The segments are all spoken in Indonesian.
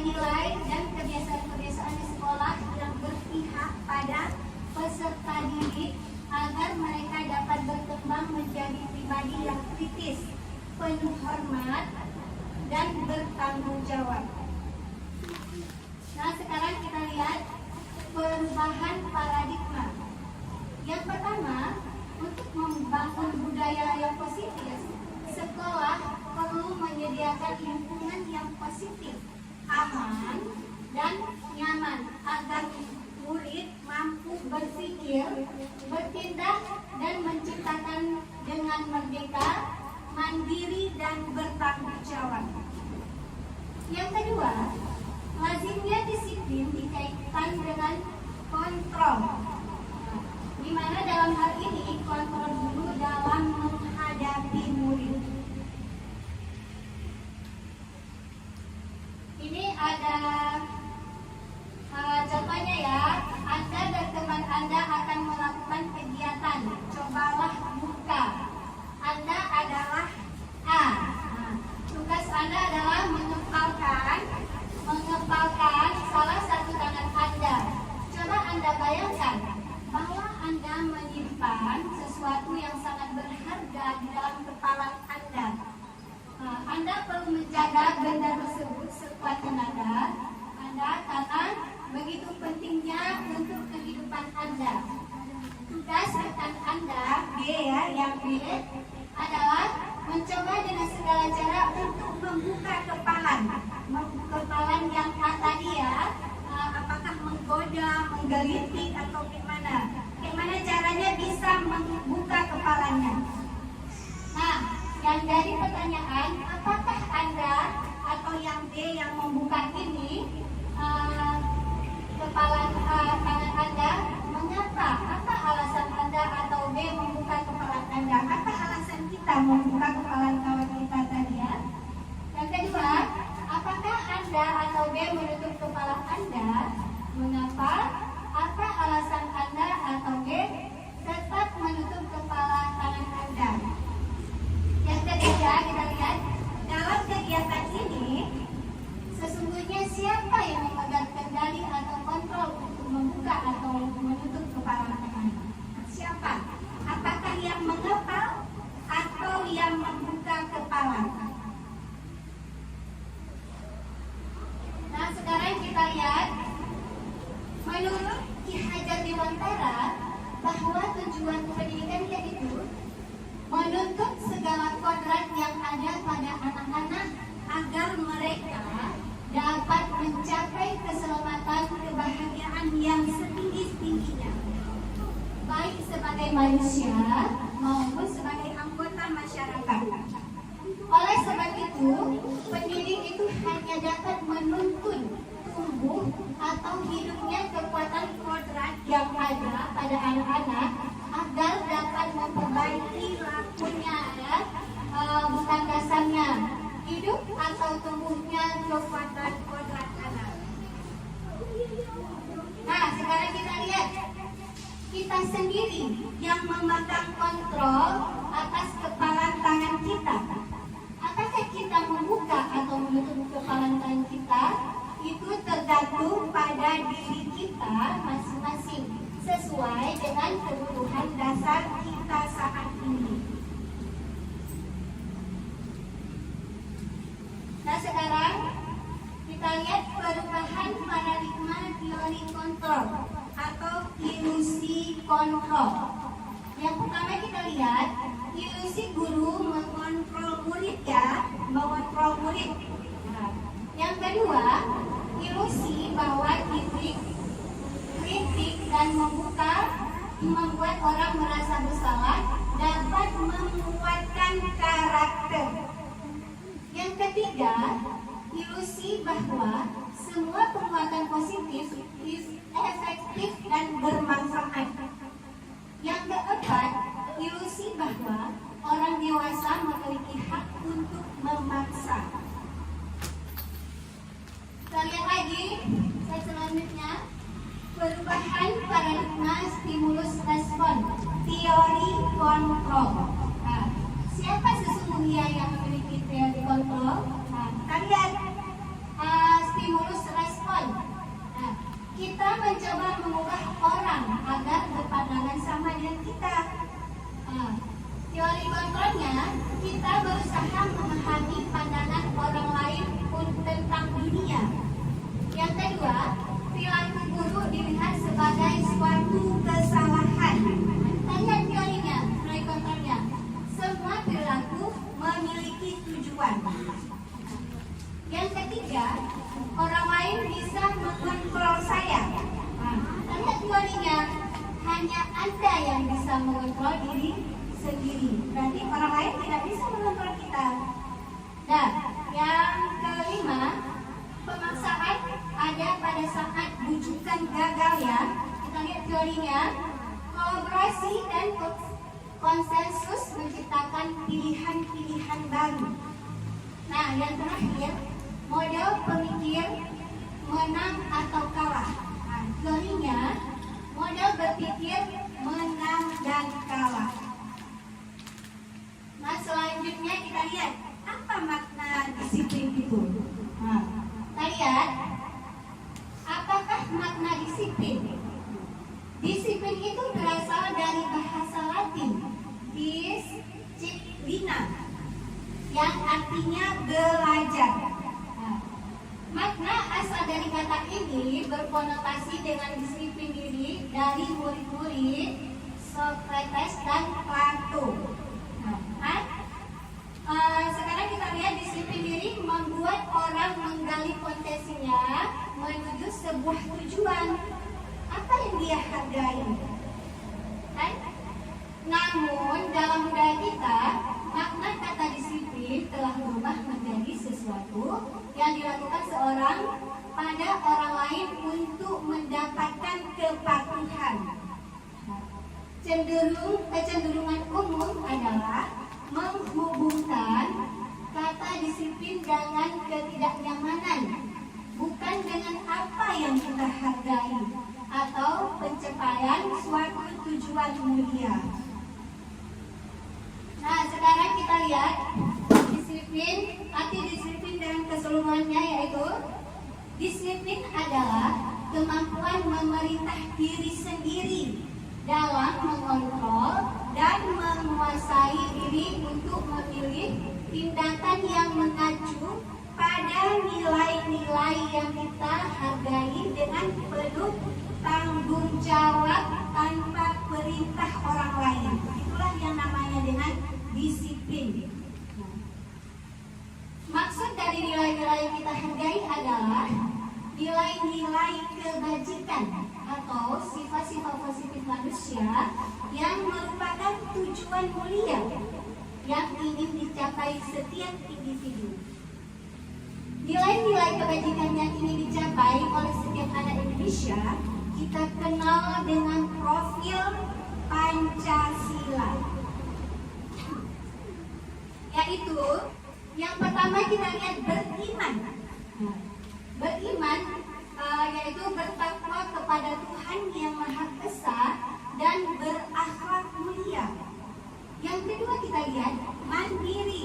nilai-nilai dan kebiasaan-kebiasaan di sekolah yang berpihak pada peserta didik agar mereka dapat berkembang menjadi pribadi yang kritis, penuh hormat, dan bertanggung jawab. Nah, sekarang kita lihat perubahan paradigma. Yang pertama, untuk membangun budaya yang positif, sekolah perlu menyediakan lingkungan yang positif, aman, dan nyaman agar murid mampu berpikir, bertindak, dan menciptakan dengan merdeka, mandiri, dan bertanggung jawab. Yang kedua, lazimnya disiplin dikaitkan dengan kontrol, di mana dalam hal ini kontrol guru dalam menghadapi murid. Ini ada contohnya ya. Anda dan teman Anda akan melakukan kegiatan. Cobalah buka. Anda adalah A. Tugas Anda adalah mengepalkan salah satu tangan Anda. Coba Anda bayangkan bahwa Anda menyimpan sesuatu yang sangat berharga di dalam kepala Anda. Anda perlu menjaga benda tersebut sekuat tenaga Anda karena begitu pentingnya untuk kehidupan Anda. Tugas rekan Anda, B ya, yang B adalah mencoba dengan segala cara untuk membuka kepalan yang tadi ya, apakah menggoda, menggelitik atau gimana caranya bisa membuka kepalanya. Nah, yang jadi pertanyaan, apakah Anda atau yang D yang membuka ini tangan Anda, mengapa? Apa alasan Anda atau B membuka kepala Anda? Apa alasan kita membuka kepala kawan kita tadi ya? Yang kedua, apakah Anda atau B menutup kepala Anda? Mengapa? Apa alasan Anda atau B tetap menutup kepala tangan Anda? Yang ketiga, kita lihat dalam kegiatan ini sesungguhnya siapa yang memegang kendali atau kontrol untuk membuka atau menutup kepala tangan? Siapa? Apakah yang mengepal atau yang membuka kepala? Nah, sekarang kita lihat menurut Ki Hajar Dewantara bahwa tujuan pendidikan yaitu menuntut segala kodrat yang ada pada anak-anak agar mereka dapat mencapai keselamatan kebahagiaan yang setinggi-tingginya, baik sebagai manusia maupun sebagai anggota masyarakat. Oleh sebab itu, pendidik itu hanya dapat menuntun tumbuh atau hidupnya kekuatan kodrat yang ada pada anak-anak agar dapat memperbaiki lakunya ya, bukan dasarnya hidup atau tumbuhnya kekuatan kodrat anak. Nah, sekarang kita lihat kita sendiri yang memegang kontrol atas kepala tangan kita. Apakah kita membuka atau menutup kepala tangan kita? Itu tergantung pada diri kita masing-masing sesuai dengan kebutuhan dasar kita saat ini. Nah, sekarang kita lihat perubahan paradigma teori kontrol atau ilusi kontrol. Yang pertama kita lihat ilusi guru mengontrol murid ya, mengontrol murid. Nah, yang kedua, ilusi bahwa kritik dan membuat orang merasa bersalah dapat menguatkan karakter. Yang ketiga, ilusi bahwa semua penguatan positif efektif dan bermanfaat. Yang keempat, ilusi bahwa orang dewasa memiliki hak untuk memaksa. Kita lihat lagi, slide selanjutnya, perubahan paradigma stimulus respon, teori kontrol. Nah, siapa sesungguhnya yang memiliki teori kontrol? Nah, kita lihat stimulus mengubah orang agar berpandangan sama dengan kita. Teori kontrolnya, kita berusaha memahami pandangan orang lain tentang dunia. Yang kedua, perilaku buruk dilihat sebagai suatu kesalahan. Kita lihat teorinya, teori kontrolnya. Semua perilaku memiliki tujuan. Yang ketiga, orang lain bisa mengontrol saya. Kita lihat teorinya, hanya Anda yang bisa mengontrol diri sendiri. Berarti orang lain tidak bisa mengontrol kita. Dan yang kelima, pemaksaan ada pada saat bujukan gagal ya. Kita lihat teorinya, kolaborasi dan konsensus menciptakan pilihan-pilihan baru. Nah, yang terakhir, model pemikir menang atau kalah. Nah, teorinya, model berpikir menang dan kalah. Nah, selanjutnya kita lihat apa makna disiplin itu. Nah, kita lihat apakah makna disiplin. Disiplin itu berasal dari bahasa Latin disciplina, yang artinya belajar. Nah, makna asal dari kata ini berkonotasi dengan disiplin diri dari murid-murid Socrates dan Plato. Sekarang kita lihat disiplin diri membuat orang menggali potensinya menuju sebuah tujuan. Apa yang dia hargai? Kan? Namun dalam budaya kita, makna kata disiplin telah berubah menjadi sesuatu yang dilakukan seorang pada orang lain untuk mendapatkan kepatuhan. Kecenderungan umum adalah menghubungkan kata disiplin dengan ketidaknyamanan, bukan dengan apa yang kita hargai atau pencapaian suatu tujuan mulia. Nah, sekarang kita lihat disiplin, arti disiplin dan keseluruhannya, yaitu disiplin adalah kemampuan memerintah diri sendiri dalam mengontrol dan menguasai diri untuk memilih tindakan yang mengacu pada nilai-nilai yang kita hargai dengan penuh tanggung jawab tanpa perintah orang lain. Itulah yang namanya dengan disiplin. Maksud dari nilai-nilai yang kita hargai adalah nilai-nilai kebajikan atau sifat-sifat positif manusia yang merupakan tujuan mulia yang ingin dicapai setiap individu. Nilai-nilai kebajikan yang ingin dicapai oleh setiap anak Indonesia kita kenal dengan profil Pancasila. Yaitu yang pertama kita lihat beriman. Beriman yaitu bertakwa kepada Tuhan yang Maha Esa dan berakhlak mulia. Yang kedua kita lihat mandiri.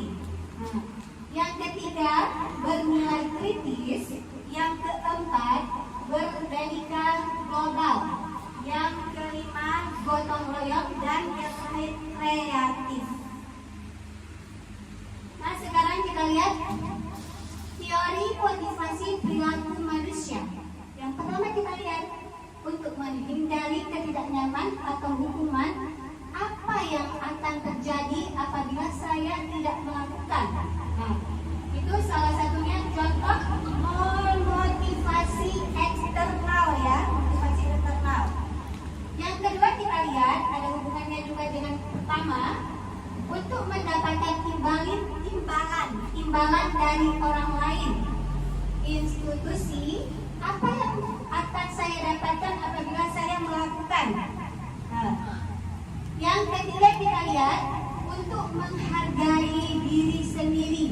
Yang ketiga bernilai kritis. Yang keempat beretika global. Yang kelima gotong royong, dan yang terakhir kreatif. Nah, sekarang kita lihat teori motivasi perilaku manusia. Yang pertama kita lihat, untuk menghindari ketidaknyaman atau hukuman, apa yang akan terjadi apabila saya tidak melakukan. Nah, itu salah satunya contoh motivasi eksternal ya, motivasi eksternal. Yang kedua kita lihat ada hubungannya juga dengan pertama, untuk mendapatkan imbalan dari orang lain, institusi, apa yang akan saya dapatkan apabila saya melakukan. Nah, yang ketiga kita lihat untuk menghargai diri sendiri.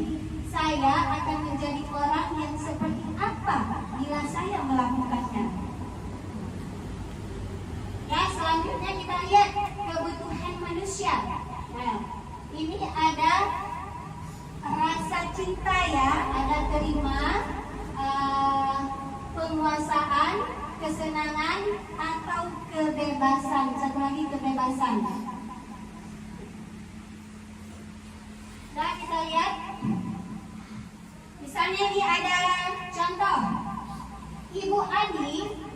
Saya akan menjadi orang yang seperti apa bila saya melakukannya. Ya, selanjutnya kita lihat kebutuhan manusia. Nah, ini ada rasa cinta ya, ada terima, penguasaan, kesenangan, kebebasan. Satu lagi kebebasan. Nah, kita lihat. Misalnya ini ada contoh. Ibu Adi,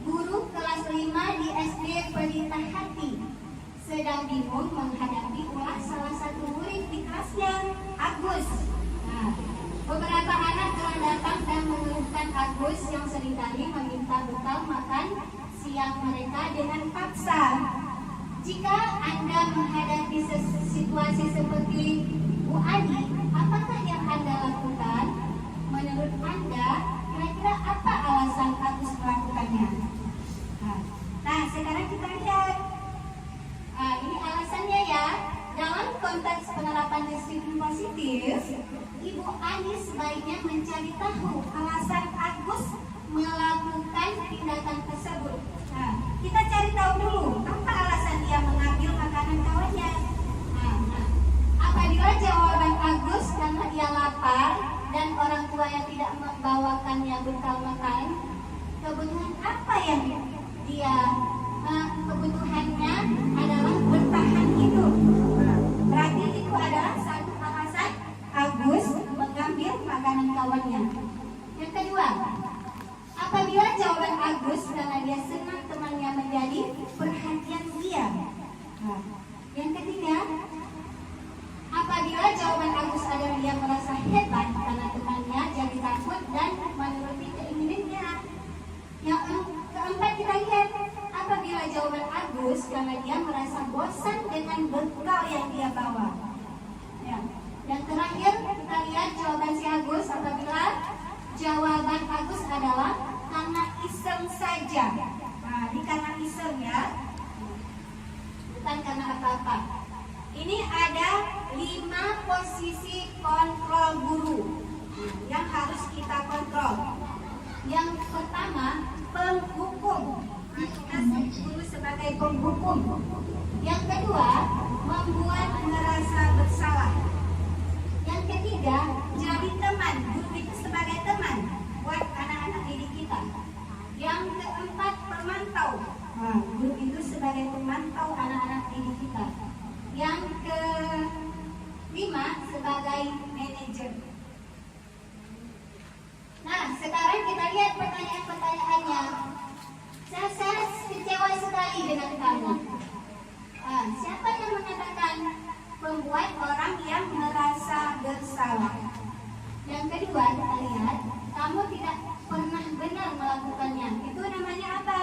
guru kelas 5 di SD Pelita Hati, sedang bingung menghadapi ulah salah satu murid di kelasnya, Agus. Nah, beberapa anak telah datang dan mengeluhkan Agus yang seringkali meminta bekal makan siang mereka dengan paksa. Jika Anda menghadapi situasi seperti Bu Adi, apakah yang Anda lakukan? Menurut Anda, kira-kira apa alasan Agus melakukannya? Nah, sekarang kita lihat. Ini alasannya ya. Dalam konteks penerapan disiplin positif, Ibu Ani sebaiknya mencari tahu alasan Agus melakukan tindakan tersebut. Nah, kita cari tahu dulu apa alasan dia mengambil makanan kawannya. Apabila jawaban Agus karena dia lapar dan orang tua yang tidak membawakannya bekal makan, kebutuhan apa yang dia kebutuhannya adalah bertahan hidup. Berarti itu adalah satu alasan Agus mengambil makanan kawannya. Yang kedua, apabila jawaban Agus karena dia senang temannya menjadi perhatian dia. Yang ketiga, apabila jawaban Agus adalah dia merasa hebat karena temannya jadi takut dan menuruti keinginannya. Yang keempat, kita lihat apabila jawaban Agus karena dia merasa bosan dengan bekal yang dia bawa. Yang terakhir, kita lihat jawaban si Agus apabila jawaban Agus adalah karena iseng saja. Nah, ini karena iseng ya, bukan karena apa-apa. Ini ada 5 posisi kontrol guru yang harus kita kontrol. Yang pertama, penghukum. Kita guru sebagai penghukum. Yang kedua, membuat merasa bersalah. Yang ketiga, jadi teman. Guru itu sebagai teman buat anak-anak didik kita. Yang keempat, pemantau. Guru itu sebagai pemantau anak-anak didik kita. Yang kelima, sebagai manajer. Nah, sekarang kita lihat pertanyaan-pertanyaannya. Saya kecewa sekali dengan kamu. Siapa yang mengatakan membuat orang yang merasa bersalah? Yang kedua, kita lihat kamu tidak pernah benar melakukannya. Itu namanya apa?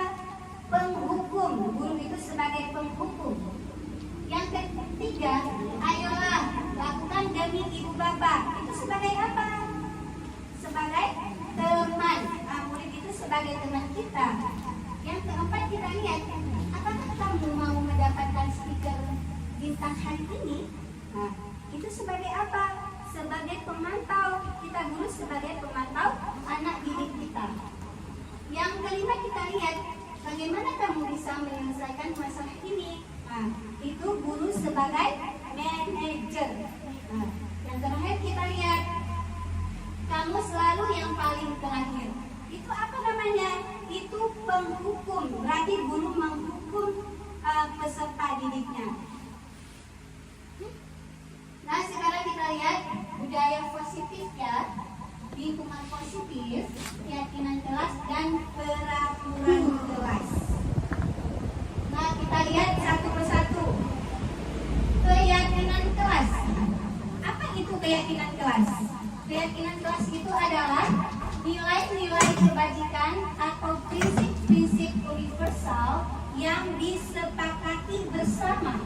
Penghukum. Guru itu sebagai penghukum. Yang ketiga, ayolah lakukan demi ibu bapak. Itu sebagai apa? Sebagai teman. Murid itu sebagai teman kita. Yang keempat, kita lihat apakah kamu mau mendapatkan stiker bintang hari ini? Itu sebagai apa? Sebagai pemantau. Kita guru sebagai pemantau anak didik kita. Yang kelima, kita lihat bagaimana kamu bisa menyelesaikan masalah ini. Itu guru sebagai manajer. Yang terakhir, kita lihat kamu selalu yang paling terakhir. Itu apa namanya? Itu penghukum. Berarti guru menghukum peserta didiknya. Nah, sekarang kita lihat budaya positif ya. Lingkungan positif, keyakinan kelas, dan peraturan kelas. Nah, kita lihat satu persatu. Keyakinan kelas. Apa itu keyakinan kelas? Keyakinan kelas itu adalah nilai-nilai kebajikan atau prinsip-prinsip universal yang disepakati bersama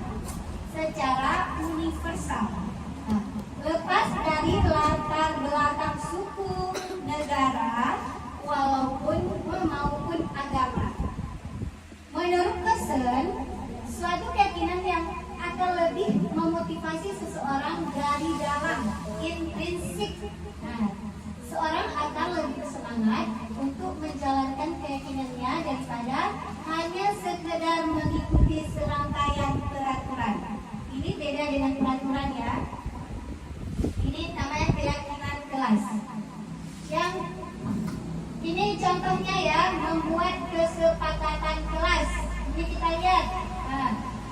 secara universal, lepas dari latar belakang suku, negara, maupun agama. Menurut Pearson, suatu keyakinan yang akan lebih memotivasi seseorang dari dalam intrinsik. Seorang akan lebih semangat untuk menjalankan keyakinannya daripada hanya sekedar mengikuti serangkaian peraturan. Ini beda dengan peraturan ya. Ini namanya keyakinan kelas. Yang ini contohnya ya, membuat kesepakatan kelas. Ini kita lihat,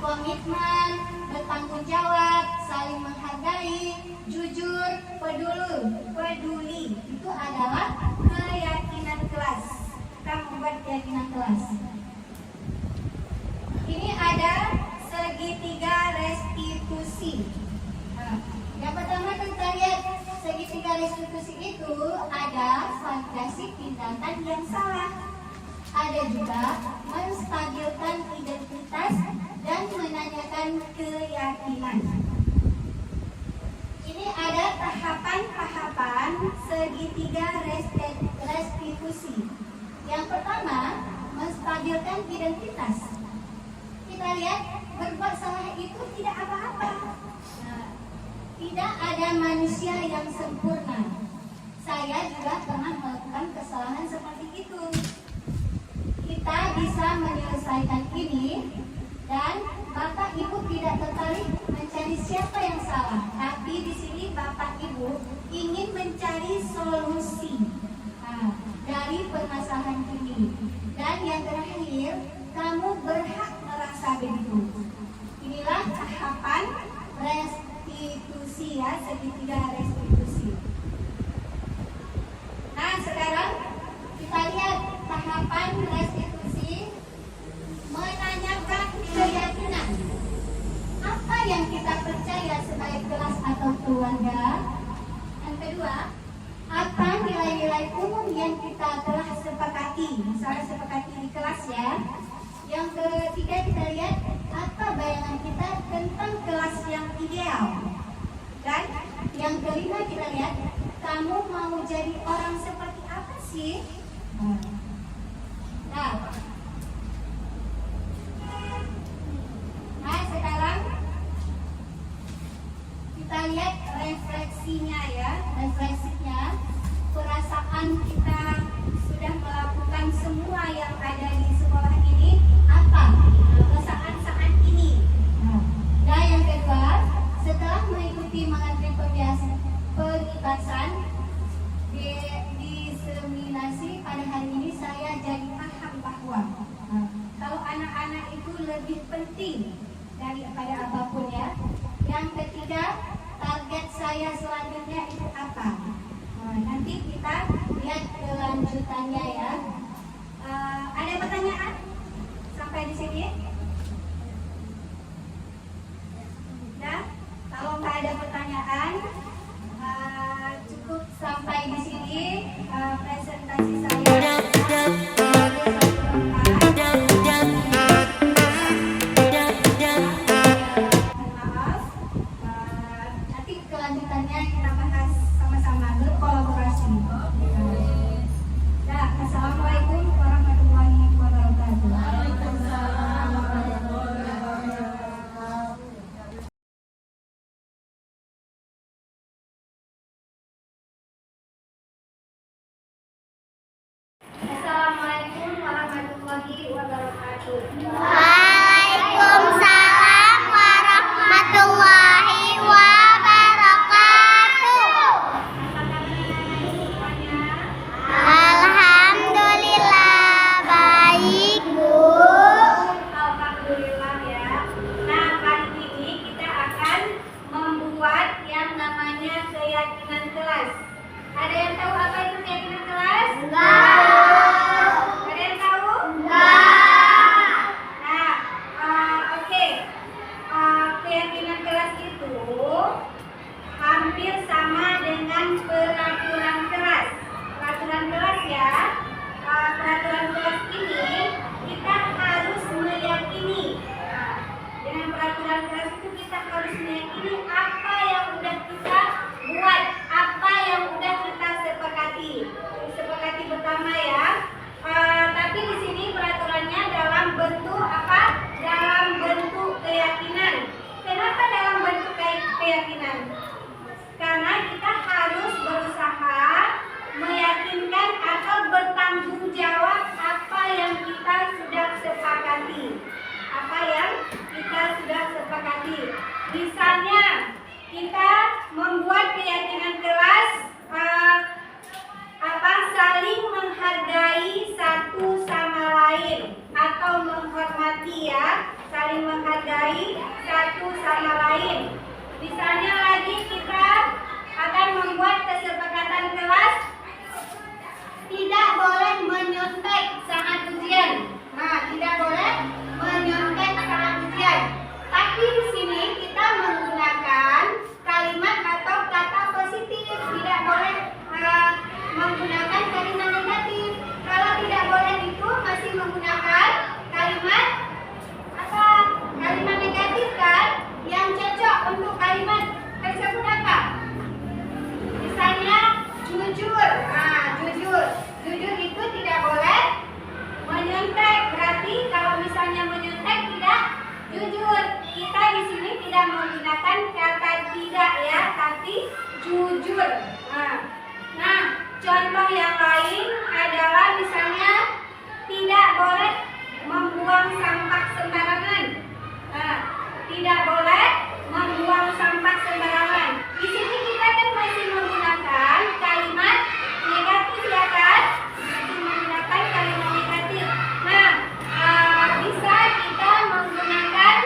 komitmen, bertanggung jawab, saling menghargai, jujur, peduli. Itu adalah keyakinan kelas. Kita membuat keyakinan kelas. Ini ada segitiga restitusi. Yang pertama kita lihat segitiga restitusi itu ada validasi tindakan yang salah. Ada juga menstabilkan identitas dan menanyakan keyakinan. Ini ada tahapan-tahapan segitiga restitusi. Yang pertama, menstabilkan identitas. Kita lihat, berbuat salah itu tidak apa-apa. Tidak ada manusia yang sempurna. Saya juga pernah melakukan kesalahan seperti itu. Kita bisa menyelesaikan ini, dan Bapak Ibu tidak tertarik mencari siapa yang salah, tapi di sini Bapak Ibu ingin mencari solusi dari permasalahan ini. Dan yang terakhir, kamu berhak merasa begitu. Inilah tahapan restitusi ya, segitiga restitusi. Nah, sekarang kita lihat tahapan restitusi, menanyakan keyakinan. Apa yang kita percaya sebagai kelas atau keluarga? Yang kedua, apa nilai-nilai umum yang kita telah sepakati, misalnya sepakati di kelas ya. Yang ketiga kita lihat apa bayangan kita tentang kelas yang ideal. Dan yang kelima kita lihat, kamu mau jadi orang seperti apa sih? Nah, sekarang kita lihat refleksinya ya, refleksinya. Perasaan kita sudah melakukan semua yang ada di sekolah ini apa? Perasaan saat ini. Nah, yang kedua, setelah mengikuti mengantri pembebasan diseminasi pada hari ini, saya jadi paham bahwa kalau anak-anak itu lebih penting daripada apapun ya. Yang ketiga, target saya selanjutnya itu apa? Nanti kita lihat kelanjutannya ya. Ada pertanyaan sampai di sini? Ya, kalau nggak ada pertanyaan, cukup sampai di sini presentasi saya. Maaf, nanti kelanjutannya kita bahas sama-sama, berkolaborasi. Ya, assalamualaikum warahmatullahi wabarakatuh. Waalaikumsalam warahmatullahi wabarakatuh. Assalamualaikum warahmatullahi wabarakatuh. Waalaikumsalam warahmatullahi wabarakatuh. Alhamdulillah baik, Bu. Alhamdulillah ya. Nah, kali ini kita akan membuat yang namanya keyakinan kelas. Ada yang tahu apa itu keyakinan kelas? Enggak. Ada yang tahu? Enggak. Nah, saling menghargai satu sama lain. Misalnya lagi kita akan membuat kesepakatan kelas tidak boleh menyontek saat ujian. Nah, tidak boleh menyontek saat ujian. Tapi di sini kita menggunakan kalimat atau kata positif, tidak boleh menggunakan kalimat negatif. Kalau tidak boleh itu masih menggunakan kalimat apa? Kalimat negatif kan? Yang cocok untuk kalimat tersebut apa? Misalnya jujur. Nah, jujur. Jujur itu tidak boleh menyontek. Berarti kalau misalnya menyontek tidak jujur. Kita di sini tidak menggunakan kata tidak ya, tapi jujur. Nah, contoh yang lain adalah misalnya tidak boleh membuang sampah sembarangan. Nah, tidak boleh membuang sampah sembarangan. Di sini kita kan masih menggunakan kalimat negatif ya kan? Masih menggunakan kalimat negatif. Nah, bisa kita menggunakan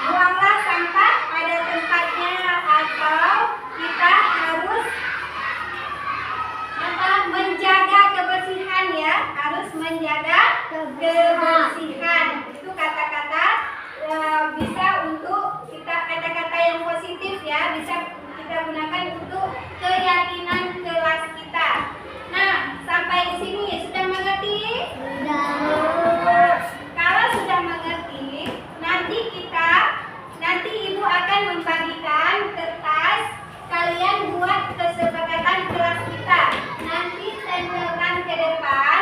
buanglah sampah pada tempatnya, atau kita harus menjaga kebersihan ya, harus menjaga kebersihan. Itu kata-kata bisa untuk kita, kata-kata yang positif ya, bisa kita gunakan untuk keyakinan kelas kita. Nah, sampai di sini sudah mengerti? Kalau sudah mengerti, nanti ibu akan membagikan kertas, kalian buat kesepakatan kelas kita. Nanti tempelkan ke depan.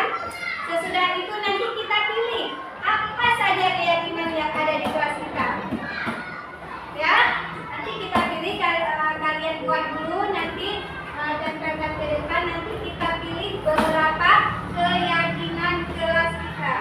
Sesudah itu nanti kita pilih apa saja keyakinan yang ada di kelas kita. Ya, nanti kita pilih, kalian buat dulu, nanti tempelkan ke depan. Nanti kita pilih beberapa keyakinan kelas kita.